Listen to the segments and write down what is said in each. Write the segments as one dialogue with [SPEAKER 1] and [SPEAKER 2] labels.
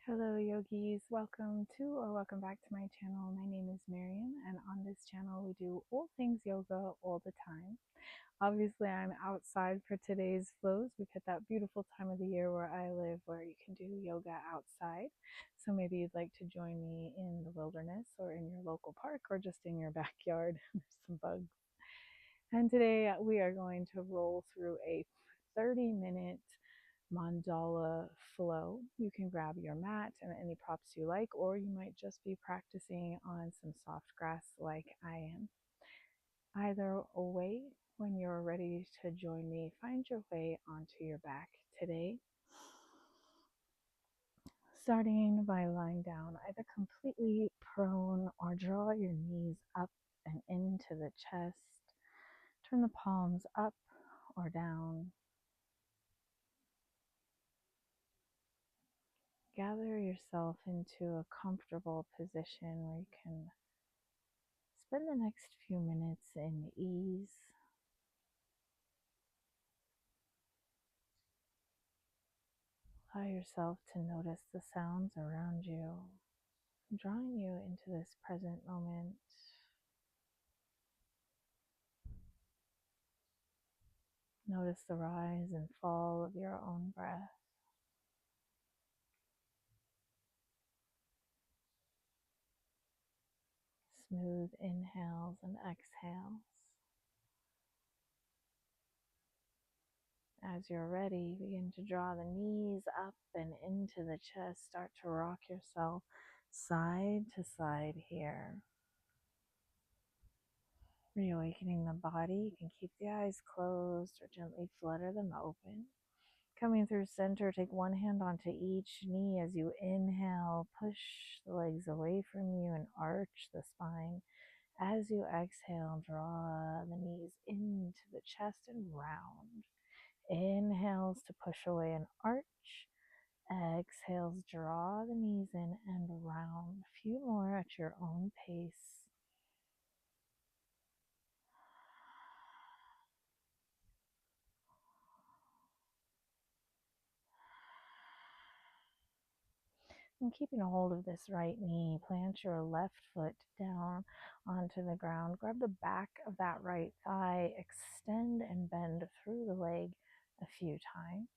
[SPEAKER 1] Hello, yogis. Welcome back to my channel. My name is Miriam, and on this channel, we do all things yoga all the time. Obviously, I'm outside for today's flows. We've hit that beautiful time of the year where I live where you can do yoga outside. So maybe you'd like to join me in the wilderness or in your local park or just in your backyard. There's some bugs. And today we are going to roll through a 30-minute Mandala flow. You can grab your mat and any props you like, or you might just be practicing on some soft grass like I am. Either way, when you're ready to join me, find your way onto your back today. Starting by lying down, either completely prone or draw your knees up and into the chest. Turn the palms up or down. Gather yourself into a comfortable position where you can spend the next few minutes in ease. Allow yourself to notice the sounds around you, drawing you into this present moment. Notice the rise and fall of your own breath. Smooth inhales and exhales. As you're ready, begin to draw the knees up and into the chest. Start to rock yourself side to side here. Reawakening the body. You can keep the eyes closed or gently flutter them open. Coming through center, take one hand onto each knee as you inhale. Push the legs away from you and arch the spine. As you exhale, draw the knees into the chest and round. Inhales to push away and arch. Exhales, draw the knees in and round. A few more at your own pace. And keeping a hold of this right knee, plant your left foot down onto the ground. Grab the back of that right thigh, extend and bend through the leg a few times.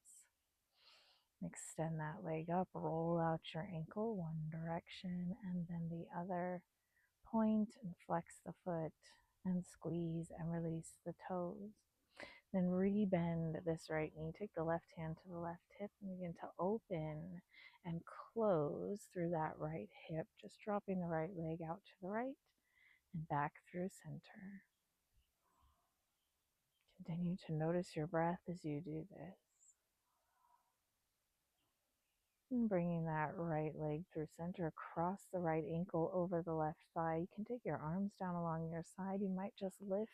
[SPEAKER 1] Extend that leg up, roll out your ankle one direction and then the other. Point and flex the foot and squeeze and release the toes. Then rebend this right knee. Take the left hand to the left hip and begin to open and close through that right hip, just dropping the right leg out to the right and back through center. Continue to notice your breath as you do this. And bringing that right leg through center, across the right ankle over the left thigh. You can take your arms down along your side. You might just lift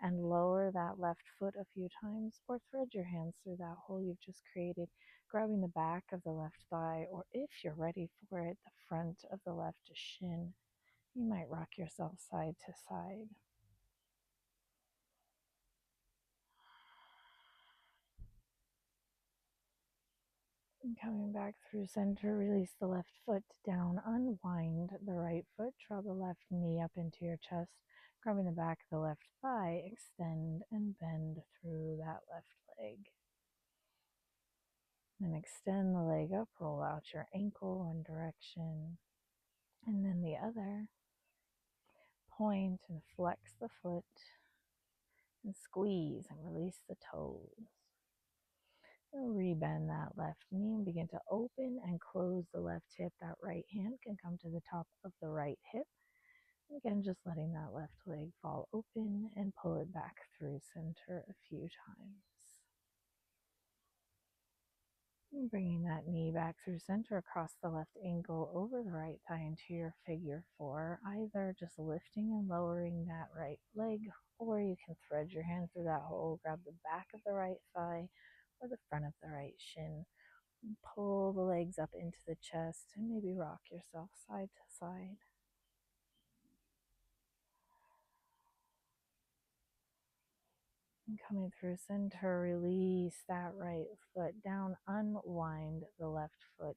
[SPEAKER 1] and lower that left foot a few times, or thread your hands through that hole you've just created, grabbing the back of the left thigh, or if you're ready for it, the front of the left shin. You might rock yourself side to side. And coming back through center, release the left foot down, unwind the right foot, draw the left knee up into your chest, grabbing the back of the left thigh, extend and bend through that left leg. Then extend the leg up, roll out your ankle one direction, and then the other. Point and flex the foot, and squeeze and release the toes. Rebend that left knee and begin to open and close the left hip. That right hand can come to the top of the right hip. Again, just letting that left leg fall open and pull it back through center a few times. And bringing that knee back through center across the left ankle over the right thigh into your figure four, either just lifting and lowering that right leg, or you can thread your hand through that hole, grab the back of the right thigh or the front of the right shin. Pull the legs up into the chest and maybe rock yourself side to side. And coming through center, release that right foot down, unwind the left foot.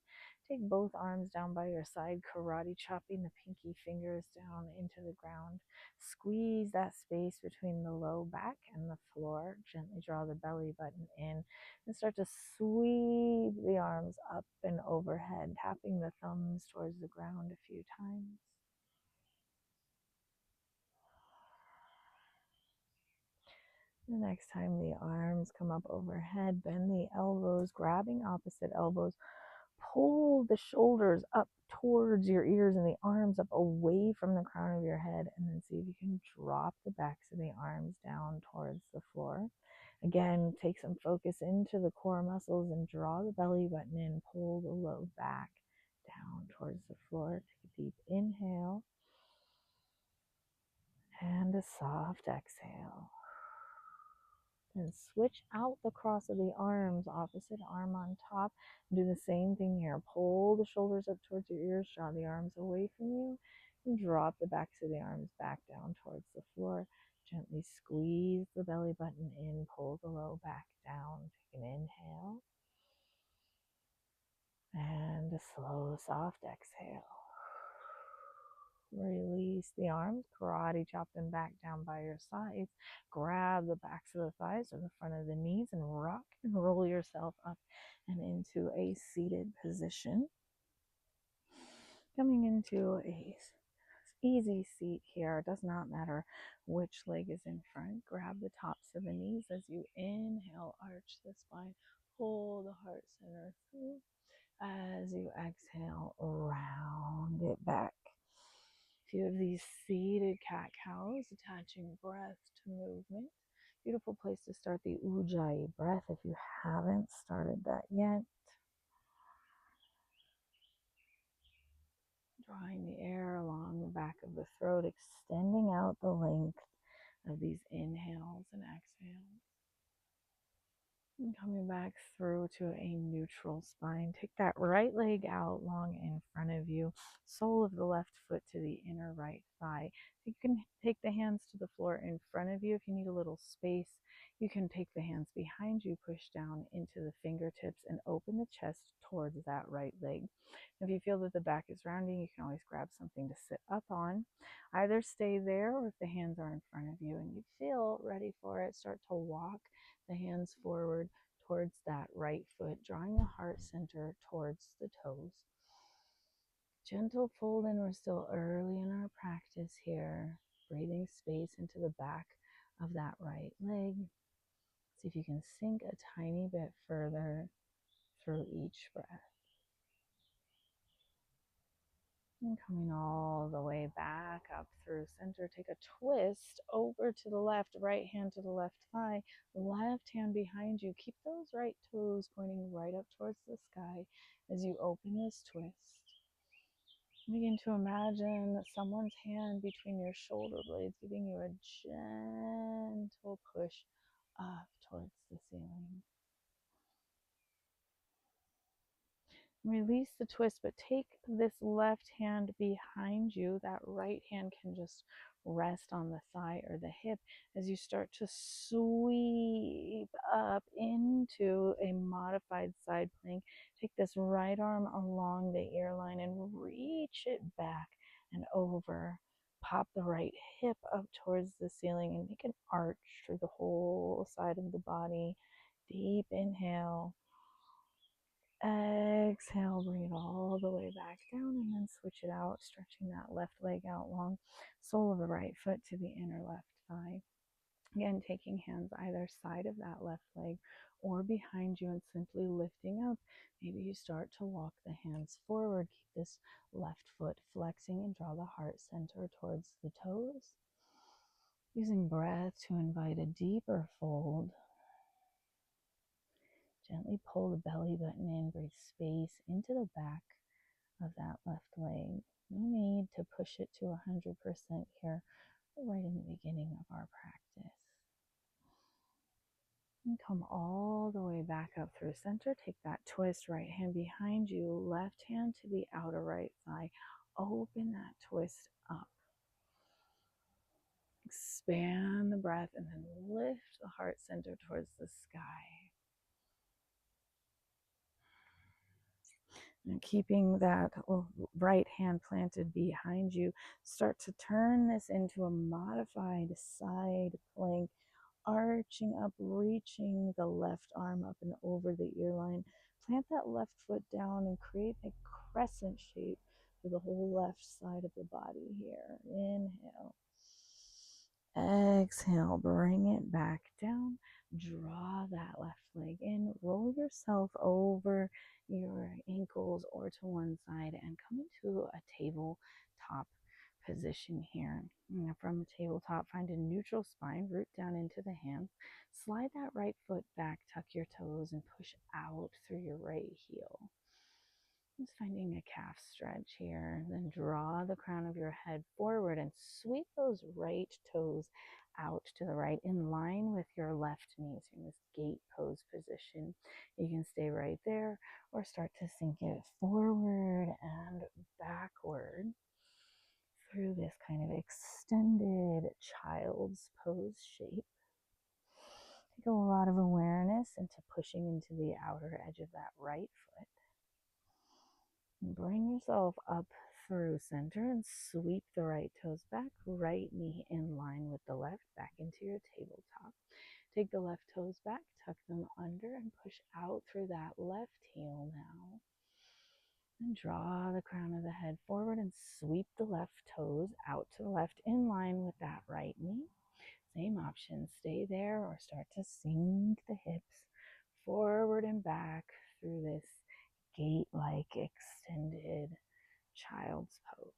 [SPEAKER 1] take both arms down by your side, karate chopping the pinky fingers down into the ground. Squeeze that space between the low back and the floor. Gently draw the belly button in and start to sweep the arms up and overhead, tapping the thumbs towards the ground a few times. The next time the arms come up overhead, bend the elbows, grabbing opposite elbows. Pull the shoulders up towards your ears and the arms up away from the crown of your head, and then see if you can drop the backs of the arms down towards the floor. Again, take some focus into the core muscles and draw the belly button in. Pull the low back down towards the floor. Take a deep inhale and a soft exhale. Then switch out the cross of the arms, opposite arm on top. Do the same thing here. Pull the shoulders up towards your ears, draw the arms away from you, and drop the backs of the arms back down towards the floor. Gently squeeze the belly button in, pull the low back down. Take an inhale and a slow, soft exhale. Release the arms, karate chop them back down by your sides. Grab the backs of the thighs or the front of the knees and rock and roll yourself up and into a seated position. Coming into a easy seat here. It does not matter which leg is in front. Grab the tops of the knees as you inhale, arch the spine, pull the heart center through. As you exhale, round it back. Few of these seated cat-cows, attaching breath to movement. Beautiful place to start the Ujjayi breath if you haven't started that yet. Drawing the air along the back of the throat, extending out the length of these inhales and exhales. And coming back through to a neutral spine. Take that right leg out long in front of you. Sole of the left foot to the inner right thigh. You can take the hands to the floor in front of you. If you need a little space, you can take the hands behind you, push down into the fingertips, and open the chest towards that right leg. If you feel that the back is rounding, you can always grab something to sit up on. Either stay there, or if the hands are in front of you and you feel ready for it, start to walk the hands forward towards that right foot, drawing the heart center towards the toes. Gentle fold in. We're still early in our practice here. Breathing space into the back of that right leg. See if you can sink a tiny bit further through each breath. And coming all the way back up through center, take a twist over to the left, right hand to the left thigh, left hand behind you. Keep those right toes pointing right up towards the sky as you open this twist. Begin to imagine someone's hand between your shoulder blades, giving you a gentle push up towards the ceiling. Release the twist, but take this left hand behind you. That right hand can just rest on the thigh or the hip as you start to sweep up into a modified side plank. Take this right arm along the ear line and reach it back and over. Pop the right hip up towards the ceiling and make an arch through the whole side of the body. Deep inhale. Exhale, bring it all the way back down and then switch it out, stretching that left leg out long. Sole of the right foot to the inner left thigh. Again, taking hands either side of that left leg or behind you and simply lifting up. Maybe you start to walk the hands forward. Keep this left foot flexing and draw the heart center towards the toes. Using breath to invite a deeper fold. Gently pull the belly button in, breathe space into the back of that left leg. No need to push it to 100% here, right in the beginning of our practice. And come all the way back up through center. Take that twist, right hand behind you, left hand to the outer right thigh. Open that twist up. Expand the breath and then lift the heart center towards the sky. And keeping that right hand planted behind you, start to turn this into a modified side plank, arching up, reaching the left arm up and over the ear line. Plant that left foot down and create a crescent shape for the whole left side of the body here. Inhale. Exhale, bring it back down. Draw that left leg in. Roll yourself over your ankles or to one side and come into a tabletop position here. From a tabletop, find a neutral spine, root down into the hands. Slide that right foot back, tuck your toes, and push out through your right heel. Just finding a calf stretch here. Then draw the crown of your head forward and sweep those right toes out to the right in line with your left knee. So in this gate pose position, you can stay right there or start to sink it forward and backward through this kind of extended child's pose shape. Take a lot of awareness into pushing into the outer edge of that right foot. Bring yourself up through center and sweep the right toes back, right knee in line with the left, back into your tabletop. Take the left toes back, tuck them under, and push out through that left heel now. And draw the crown of the head forward and sweep the left toes out to the left in line with that right knee. Same option, stay there or start to sink the hips forward and back through this gate-like extended child's pose.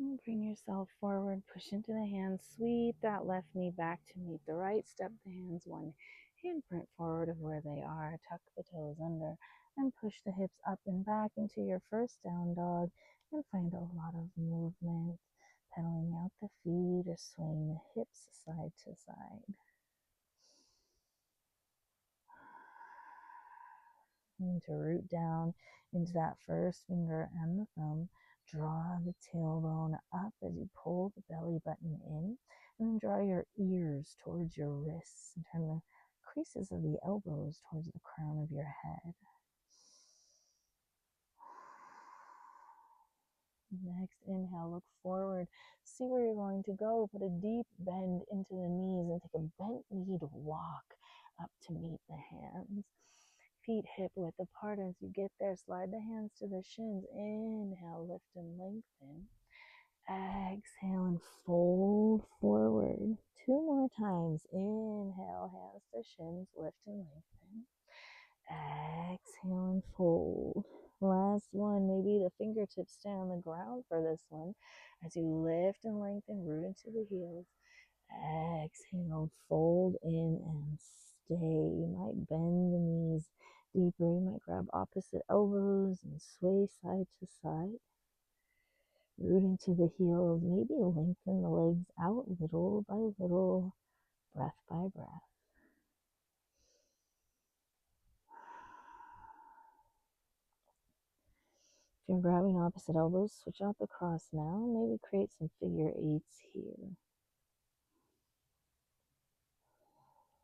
[SPEAKER 1] And bring yourself forward, push into the hands, sweep that left knee back to meet the right, step the hands one handprint forward of where they are, tuck the toes under, and push the hips up and back into your first down dog, and find a lot of movement, pedaling out the feet or swaying the hips side to side. And to root down into that first finger and the thumb, draw the tailbone up as you pull the belly button in, and then draw your ears towards your wrists and turn the creases of the elbows towards the crown of your head. Next, inhale, look forward, see where you're going to go, put a deep bend into the knees and take a bent kneed walk up to meet the hands. Feet hip width apart. As you get there, slide the hands to the shins. Inhale, lift and lengthen. Exhale and fold forward. 2 more times. Inhale, hands to shins, lift and lengthen. Exhale and fold. Last one, maybe the fingertips stay on the ground for this one. As you lift and lengthen, root into the heels. Exhale, fold in and stay. You might bend the knees deeper. You might grab opposite elbows and sway side to side. Root into the heels. Maybe lengthen the legs out little by little, breath by breath. If you're grabbing opposite elbows, switch out the cross now. Maybe create some figure eights here.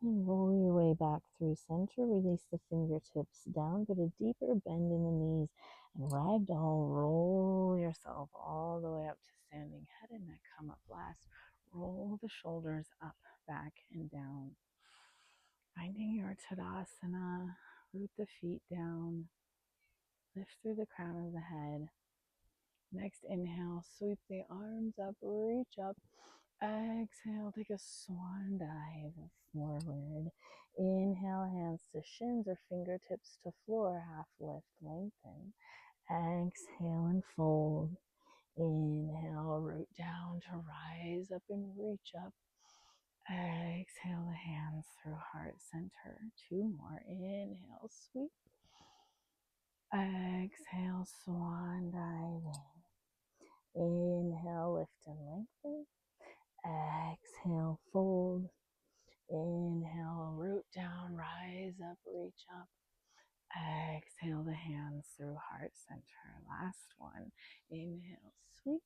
[SPEAKER 1] And roll your way back through center. Release the fingertips down. Put a deeper bend in the knees. And ragdoll, roll yourself all the way up to standing. Head and neck come up last. Roll the shoulders up, back, and down. Finding your Tadasana. Root the feet down. Lift through the crown of the head. Next inhale, sweep the arms up, reach up. Exhale, take a swan dive forward. Inhale, hands to shins or fingertips to floor, half lift, lengthen. Exhale and fold. Inhale, root down to rise up and reach up. Exhale the hands through heart center. 2 more. Inhale, sweep. Exhale, swan dive in. Inhale, lift and lengthen. Exhale, fold. Inhale, root down, rise up, reach up. Exhale the hands through heart center. Last one. Inhale, sweep.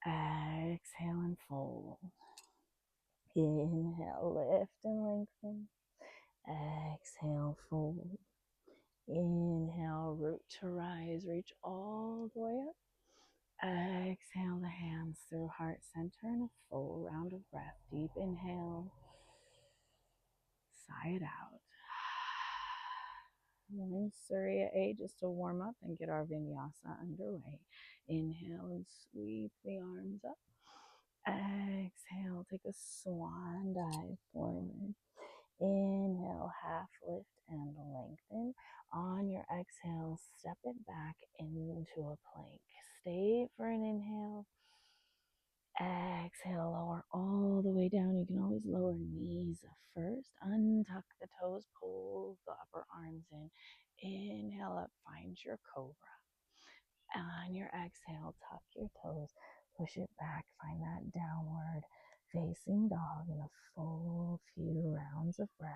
[SPEAKER 1] Exhale and fold.
[SPEAKER 2] Inhale, lift and lengthen. Exhale, fold. Inhale, root to rise, reach all the way up. Exhale the hands through heart center and a full round of breath. Deep inhale, sigh it out. One Surya A just to warm up and get our vinyasa underway. Inhale and sweep the arms up. Exhale, take a swan dive forward. Inhale, half lift and lengthen. On your exhale, step it back into a plank. Stay for an inhale. Exhale, lower all the way down. You can always lower knees first. Untuck the toes, pull the upper arms in. Inhale up, find your cobra. On your exhale, tuck your toes, push it back, find that downward facing dog in a full few rounds of breath.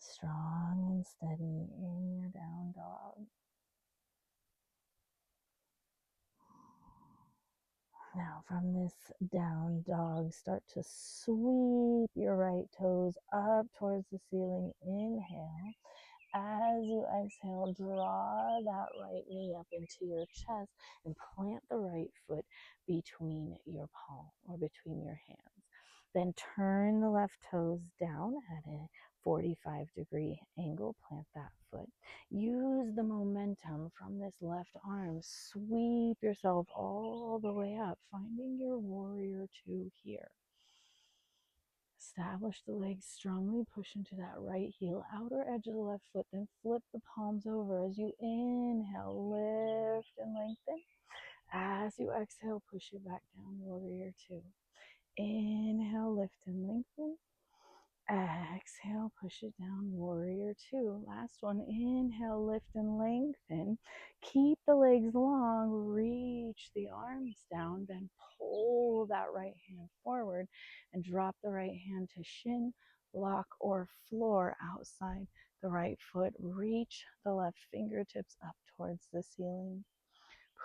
[SPEAKER 2] Strong and steady in your down dog. Now from this down dog, start to sweep your right toes up towards the ceiling. Inhale. As you exhale, draw that right knee up into your chest and plant the right foot between your palm or between your hands. Then turn the left toes down at a 45-degree angle. Plant that foot. Use the momentum from this left arm. Sweep yourself all the way up, finding your warrior two here. Establish the legs strongly, push into that right heel, outer edge of the left foot, then flip the palms over as you inhale, lift and lengthen. As you exhale, push it back down, warrior two. Inhale, lift and lengthen. Exhale, push it down, warrior two. Last one, inhale, lift and lengthen. Keep the legs long, reach the arms down, then pull that right hand forward and drop the right hand to shin, block, or floor outside the right foot. Reach the left fingertips up towards the ceiling.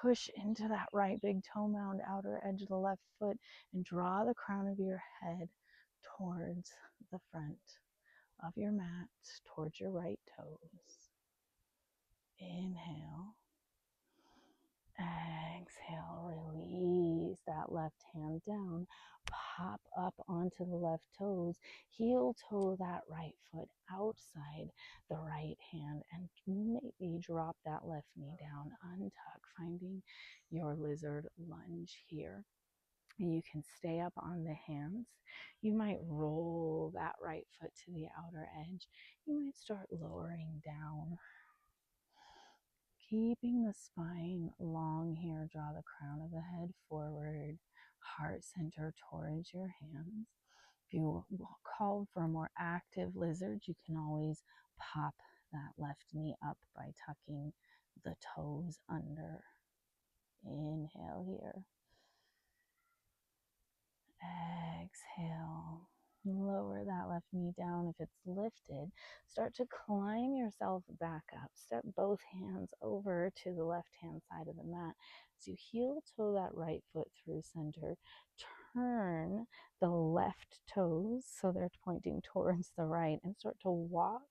[SPEAKER 2] Push into that right big toe mound, outer edge of the left foot, and draw the crown of your head towards the front of your mat, towards your right toes. Inhale. Exhale, release that left hand down. Pop up onto the left toes. Heel toe that right foot outside the right hand and maybe drop that left knee down. Untuck, finding your lizard lunge here. And you can stay up on the hands. You might roll that right foot to the outer edge. You might start lowering down. Keeping the spine long here, draw the crown of the head forward, heart center towards your hands. If you call for a more active lizard, you can always pop that left knee up by tucking the toes under. Inhale here. Exhale. Lower that left knee down. If it's lifted, start to climb yourself back up. Step both hands over to the left hand side of the mat. As you heel toe that right foot through center, turn the left toes so they're pointing towards the right and start to walk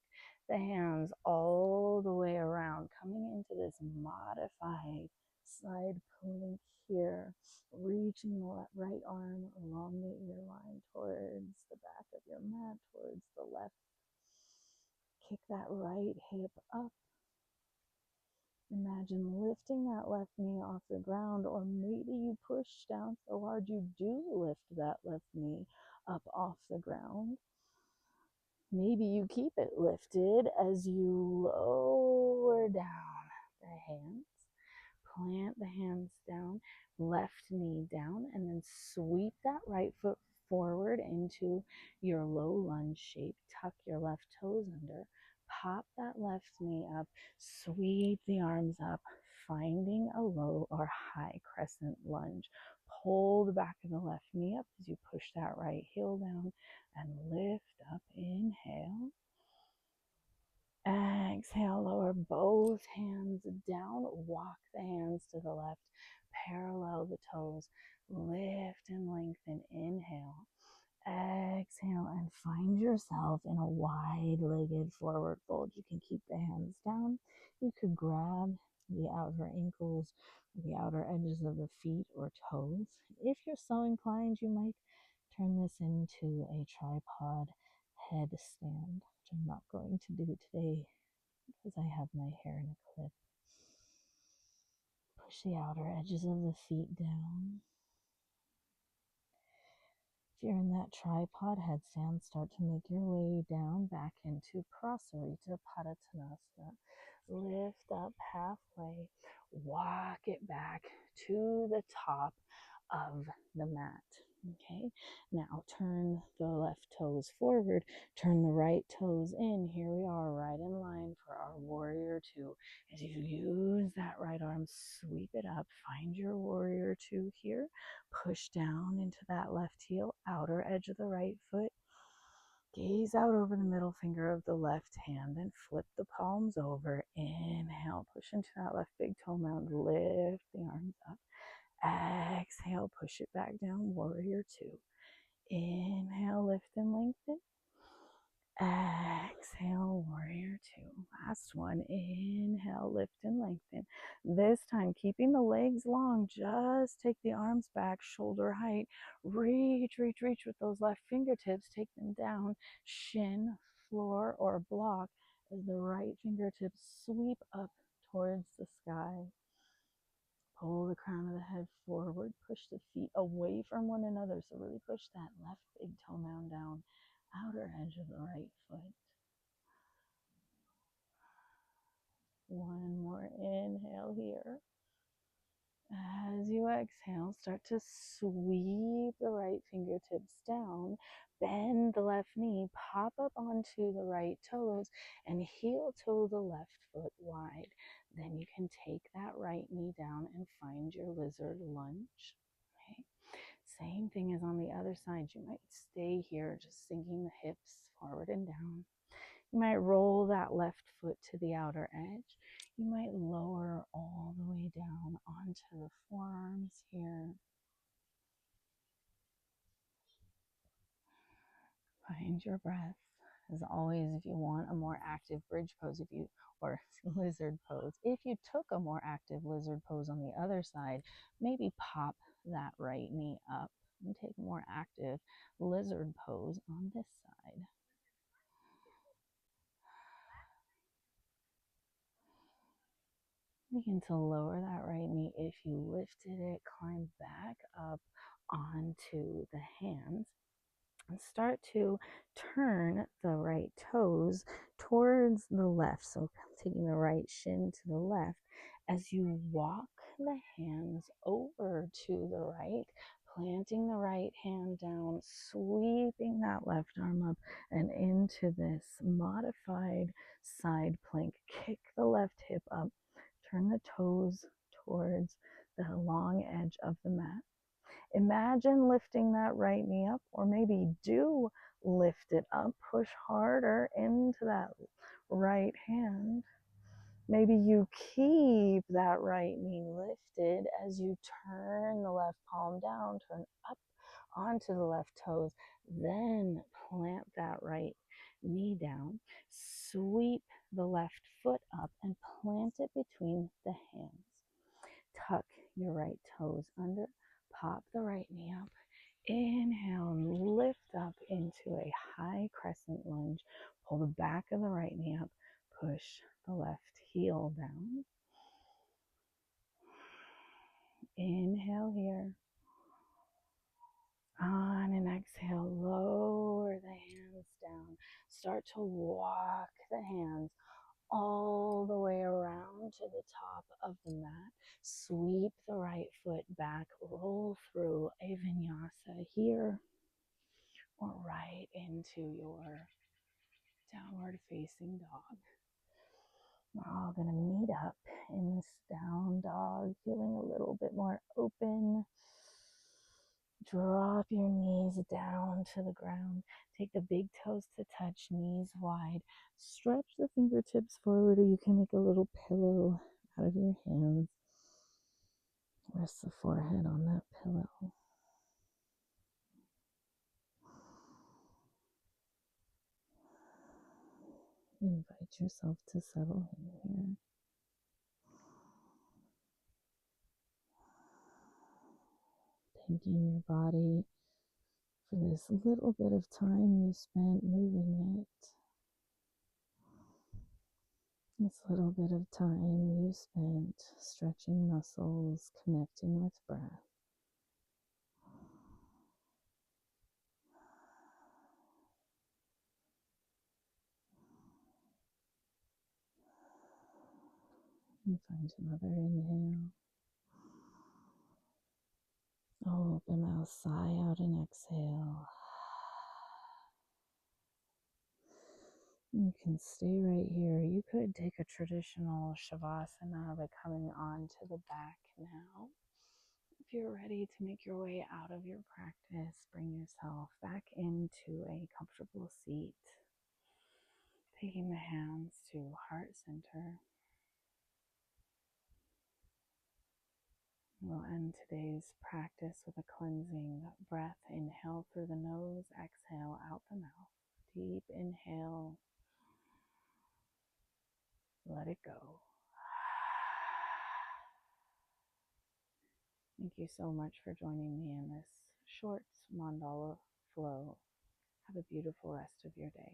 [SPEAKER 2] the hands all the way around, coming into this modified side plank here, reaching the right arm along the ear line towards the back of your mat, towards the left. Kick that right hip up. Imagine lifting that left knee off the ground, or maybe you push down so hard you do lift that left knee up off the ground. Maybe you keep it lifted as you lower down the hands. Plant the hands down, left knee down, and then sweep that right foot forward into your low lunge shape. Tuck your left toes under, pop that left knee up, sweep the arms up, finding a low or high crescent lunge. Pull the back of the left knee up as you push that right heel down and lift up. Inhale. Exhale, lower both hands down. Walk the hands to the left. Parallel the toes. Lift and lengthen. Inhale. Exhale and find yourself in a wide-legged forward fold. You can keep the hands down. You could grab the outer ankles, the outer edges of the feet or toes. If you're so inclined, you might turn this into a tripod headstand, which I'm not going to do today because I have my hair in a clip. Push the outer edges of the feet down. If you're in that tripod headstand, start to make your way down back into Prasarita Padottanasana. Lift up halfway, walk it back to the top of the mat. Okay, now turn the left toes forward, turn the right toes in. Here we are, right in line for our warrior two. As you use that right arm, sweep it up, find your warrior two here. Push down into that left heel, outer edge of the right foot. Gaze out over the middle finger of the left hand and flip the palms over. Inhale, push into that left big toe mound. Lift the arms up. Exhale, push it back down, warrior two. Inhale, lift and lengthen. Exhale, warrior two. Last one. Inhale, lift and lengthen. This time, keeping the legs long, just take the arms back, shoulder height. Reach, reach, reach with those left fingertips. Take them down, shin, floor, or block as the right fingertips sweep up towards the sky. Pull the crown of the head forward. Push the feet away from one another. So really push that left big toe mound down. Outer edge of the right foot. One more inhale here. As you exhale, start to sweep the right fingertips down. Bend the left knee, pop up onto the right toes, and heel toe the left foot wide. Then you can take that right knee down and find your lizard lunge. Okay. Same thing as on the other side. You might stay here, just sinking the hips forward and down. You might roll that left foot to the outer edge. You might lower all the way down onto the forearms here. Find your breath. As always, if you want a more active bridge pose, or lizard pose, if you took a more active lizard pose on the other side, maybe pop that right knee up and take a more active lizard pose on this side. Begin to lower that right knee. If you lifted it, climb back up onto the hands and start to turn the right toes towards the left. So taking the right shin to the left as you walk the hands over to the right, planting the right hand down, sweeping that left arm up and into this modified side plank. Kick the left hip up, turn the toes towards the long edge of the mat. Imagine lifting that right knee up, or maybe do lift it up. Push harder into that right hand. Maybe you keep that right knee lifted as you turn the left palm down, turn up onto the left toes, then plant that right knee down. Sweep the left foot up and plant it between the hands. Tuck your right toes under, pop the right knee up. Inhale and lift up into a high crescent lunge. Pull the back of the right knee up, push the left heel down. Inhale here. On an exhale, lower the hands down. Start to walk the hands all the way around to the top of the mat. Sweep the right foot back, roll through a vinyasa here, or right into your downward facing dog. We're all going to meet up in this down dog, feeling a little bit more open. drop your knees down to the ground. Take the big toes to touch, knees wide. Stretch the fingertips forward, or you can make a little pillow out of your hands. Rest the forehead on that pillow. Invite yourself to settle in here. Thanking your body for this little bit of time you spent moving it. This little bit of time you spent stretching muscles, connecting with breath. And find another inhale. Open mouth, sigh out and exhale. You can stay right here. You could take a traditional shavasana by coming onto the back now. If you're ready to make your way out of your practice, bring yourself back into a comfortable seat. Taking the hands to heart center. We'll end today's practice with a cleansing breath. Inhale through the nose, exhale out the mouth. Deep inhale. Let it go. Thank you so much for joining me in this short mandala flow. Have a beautiful rest of your day.